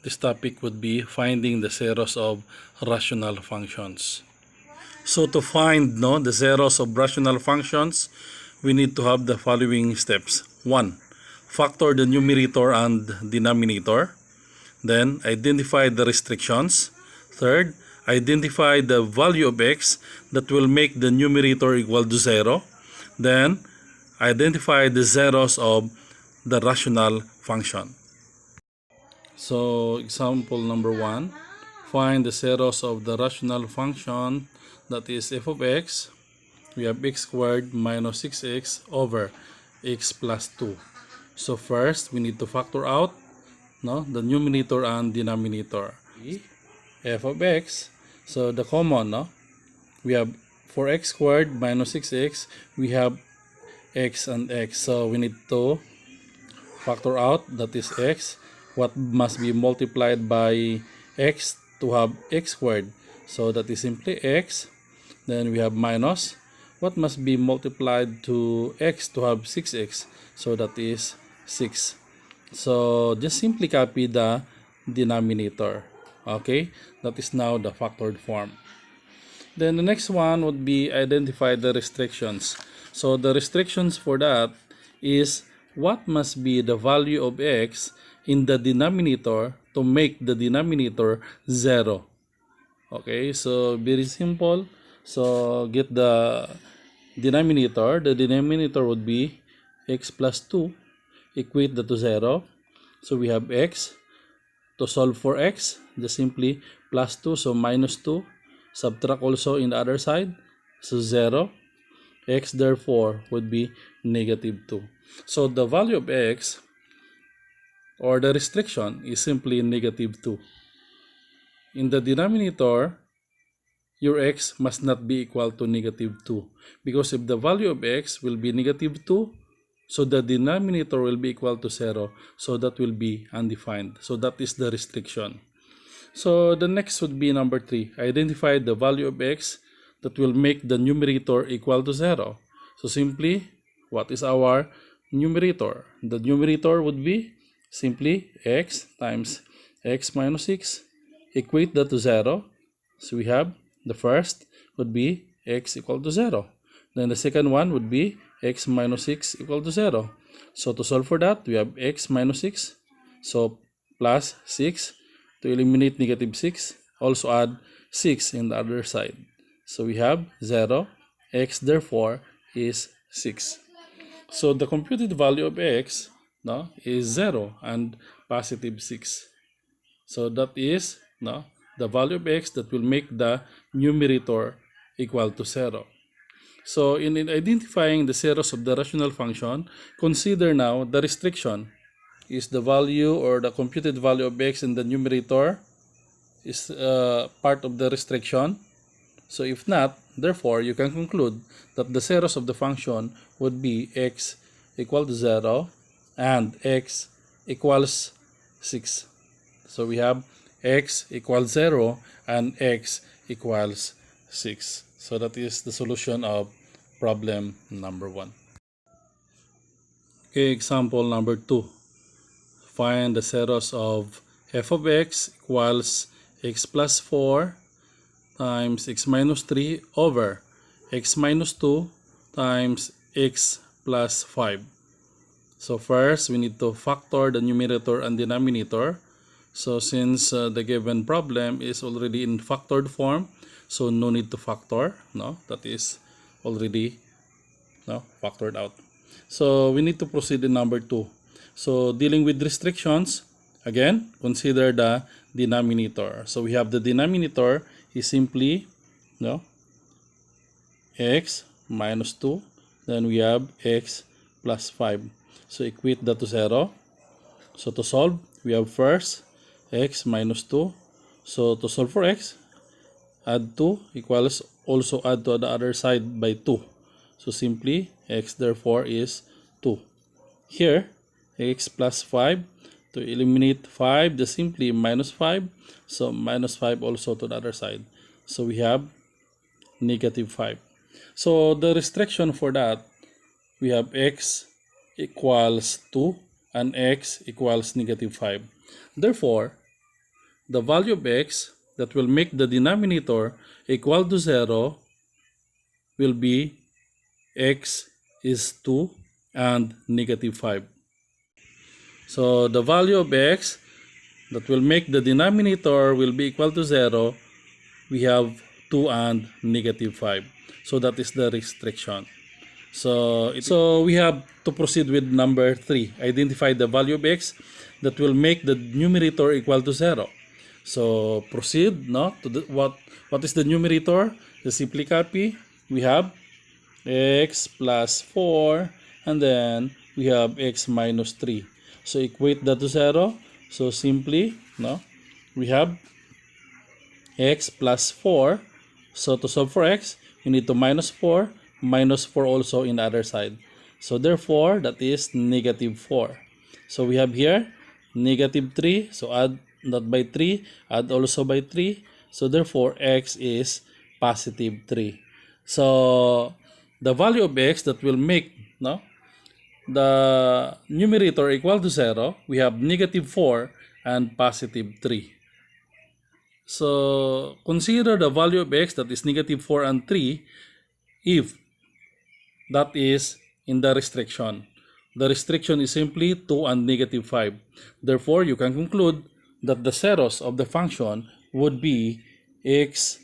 This topic would be finding the zeros of rational functions. So to find the zeros of rational functions, we need to have the following steps. 1. Factor the numerator and denominator. Then identify the restrictions. Third, identify the value of x that will make the numerator equal to 0. Then identify the zeros of the rational function. So example number 1, find the zeros of the rational function, that is f of x. We have x squared minus 6x over x plus 2. So first we need to factor out the numerator and denominator. F of x, so the common, we have for x squared minus 6x, we have x and x, so we need to factor out, that is x, what must be multiplied by x to have x squared, so that is simply x. Then we have minus what must be multiplied to x to have 6x, so that is 6. So just simply copy the denominator. Okay, that is now the factored form. Then the next one would be identify the restrictions. So the restrictions for that is what must be the value of x in the denominator to make the denominator 0. Okay, so very simple. So get the denominator. The denominator would be x plus 2. Equate that to 0. So we have x. To solve for x, just simply plus 2, so minus 2. Subtract also in the other side, so 0. X therefore would be negative 2. So the value of x, or the restriction, is simply negative 2. In the denominator, your x must not be equal to negative 2. Because if the value of x will be negative 2, so the denominator will be equal to 0. So that will be undefined. So that is the restriction. So the next would be number 3. Identify the value of x that will make the numerator equal to 0. So simply, what is our numerator? The numerator would be simply x times x minus 6. Equate that to 0. So we have the first would be x equal to 0. Then the second one would be x minus 6 equal to 0. So to solve for that, we have x minus 6. So plus 6. To eliminate negative 6, also add 6 in the other side. So we have 0. X therefore is 6. So the computed value of x is 0 and positive 6. So that is the value of x that will make the numerator equal to 0. So in identifying the zeros of the rational function, consider now the restriction. Is the value or the computed value of x in the numerator is part of the restriction? So if not, therefore you can conclude that the zeros of the function would be x equal to 0 and x equals 6. So we have x equals 0 and x equals 6. So that is the solution of problem number 1. Okay, example number 2. Find the zeros of f of x equals x plus 4 times x minus 3 over x minus 2 times x plus 5. So first, we need to factor the numerator and denominator. So since the given problem is already in factored form, so no need to factor. That is already factored out. So we need to proceed in number 2. So dealing with restrictions, again, consider the denominator. So we have the denominator is simply x minus 2. Then we have x plus 5. So equate that to 0. So to solve, we have first x minus 2. So to solve for x, add 2 equals also add to the other side by 2. So simply x therefore is 2. Here, x plus 5, to eliminate 5, just simply minus 5. So minus 5 also to the other side. So we have negative 5. So the restriction for that, we have x equals 2 and x equals negative 5. Therefore, the value of x that will make the denominator equal to 0 will be x is 2 and negative 5. So the value of x that will make the denominator will be equal to 0, we have 2 and negative 5. So that is the restriction. So we have to proceed with number 3. Identify the value of x that will make the numerator equal to 0. So proceed to what is the numerator? Just simply copy. We have x plus 4 and then we have x minus 3. So equate that to 0. So simply we have x plus 4. So to solve for x, you need to minus 4 also in the other side. So therefore that is negative 4. So we have here negative 3. So add that by 3, add also by 3. So therefore x is positive 3. So the value of x that will make the numerator equal to 0, we have negative 4 and positive 3. So consider the value of x that is negative 4 and 3 if that is in the restriction. The restriction is simply 2 and negative 5. Therefore, you can conclude that the zeros of the function would be x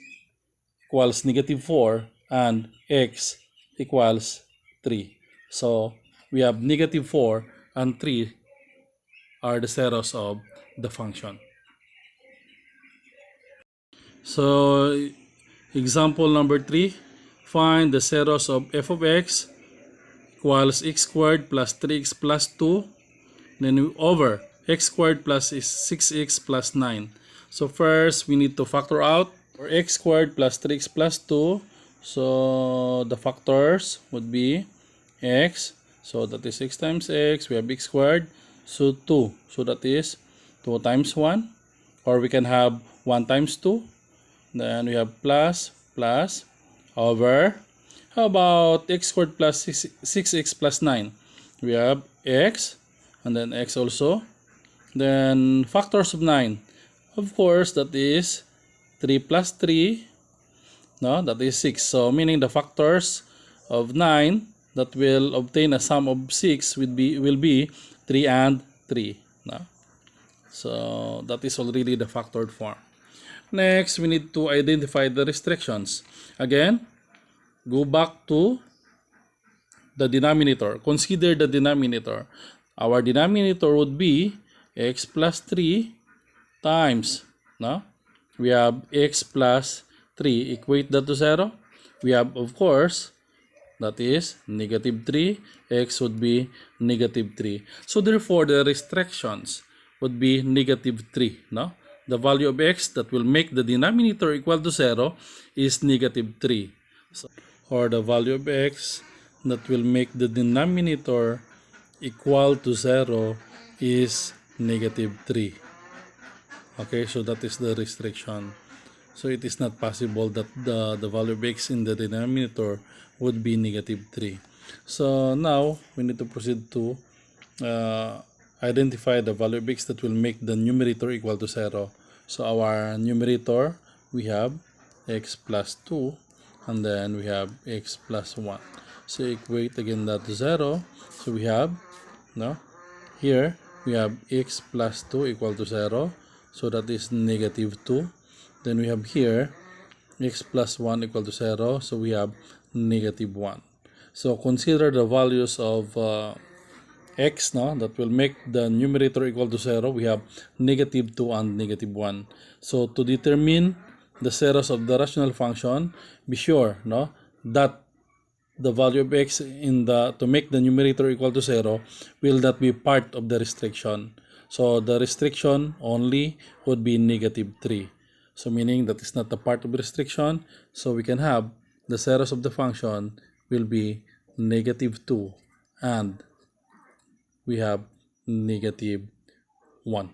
equals negative 4 and x equals 3. So we have negative 4 and 3 are the zeros of the function. So example number 3, find the zeros of f of x equals x squared plus 3x plus 2, then over x squared plus 6x plus 9. So first we need to factor out for x squared plus 3x plus 2. So the factors would be x, so that is 6 times x, we have x squared, so 2, so that is 2 times 1, or we can have 1 times 2, then we have plus over, how about x squared plus 6x plus 9, we have x and then x also, then factors of 9, of course that is 3 plus 3, that is 6, so meaning the factors of 9 that will obtain a sum of 6 will be 3 and 3. So that is already the factored form. Next, we need to identify the restrictions. Again, go back to the denominator. Consider the denominator. Our denominator would be x plus 3 times, we have x plus 3. Equate that to 0. We have, of course, that is negative 3. X would be negative 3. So therefore, the restrictions would be negative 3. The value of x that will make the denominator equal to 0 is negative 3. So, or the value of x that will make the denominator equal to 0 is negative 3. Okay, so that is the restriction. So it is not possible that the value of x in the denominator would be negative 3. So now we need to proceed to identify the value of x that will make the numerator equal to 0. So our numerator, we have x plus 2 and then we have x plus 1. So equate again that to 0. So we have, here we have x plus 2 equal to 0. So that is negative 2. Then we have here x plus 1 equal to 0. So we have negative 1. So consider the values of x that will make the numerator equal to 0. We have negative 2 and negative 1. So to determine the zeros of the rational function, be sure that the value of x to make the numerator equal to 0 will not be part of the restriction. So the restriction only would be negative 3. So meaning that is not a part of restriction. So we can have the zeros of the function will be negative 2 and we have negative 1.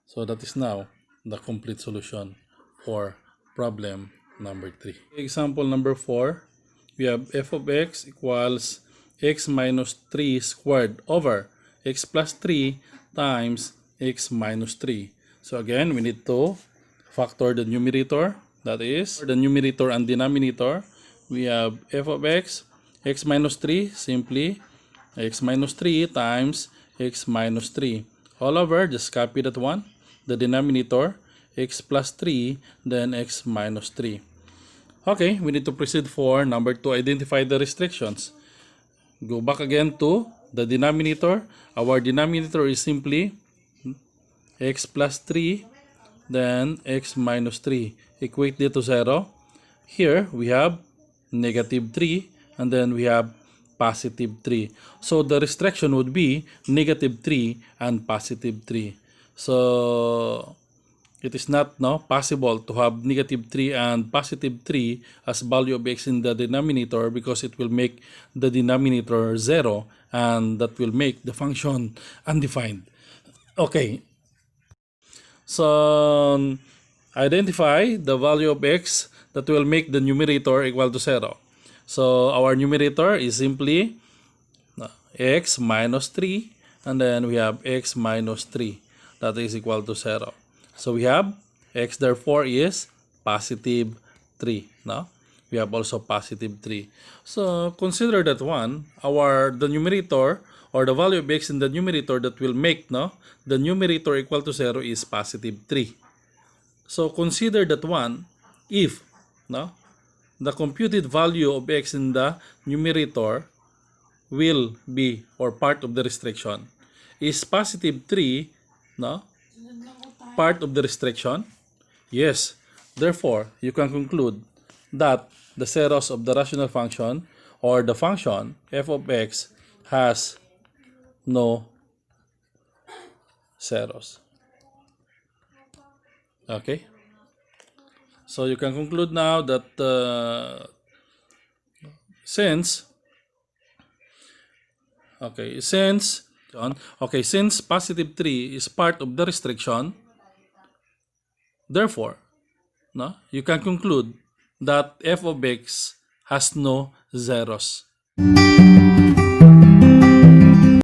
So that is now the complete solution for problem number 3. Example number 4, we have f of x equals x minus 3 squared over x plus 3 times x minus 3. So again, we need to factor the numerator. That is, the numerator and denominator. We have f of x minus 3, simply x minus 3 times x minus 3. All over, just copy that one. The denominator, x plus 3, then x minus 3. Okay, we need to proceed for number 2, identify the restrictions. Go back again to the denominator. Our denominator is simply x plus 3, then x minus 3. Equate it to 0. Here, we have negative 3, and then we have positive 3. So, the restriction would be negative 3 and positive 3. So, it is not possible to have negative 3 and positive 3 as value of x in the denominator, because it will make the denominator 0, and that will make the function undefined. Okay. So, identify the value of x that will make the numerator equal to 0. So, our numerator is simply x minus 3, and then we have x minus 3. That is equal to 0. So, we have x therefore is positive 3. No? We have also positive 3. So, consider that one, the numerator or the value of x in the numerator that will make the numerator equal to 0 is positive 3. So, consider that one if the computed value of x in the numerator will be, or part of the restriction, is positive 3, part of the restriction? Yes. Therefore, you can conclude that the zeros of the rational function or the function f of x has no zeros. Okay? So you can conclude now that since positive 3 is part of the restriction, therefore, you can conclude that f of x has no zeros.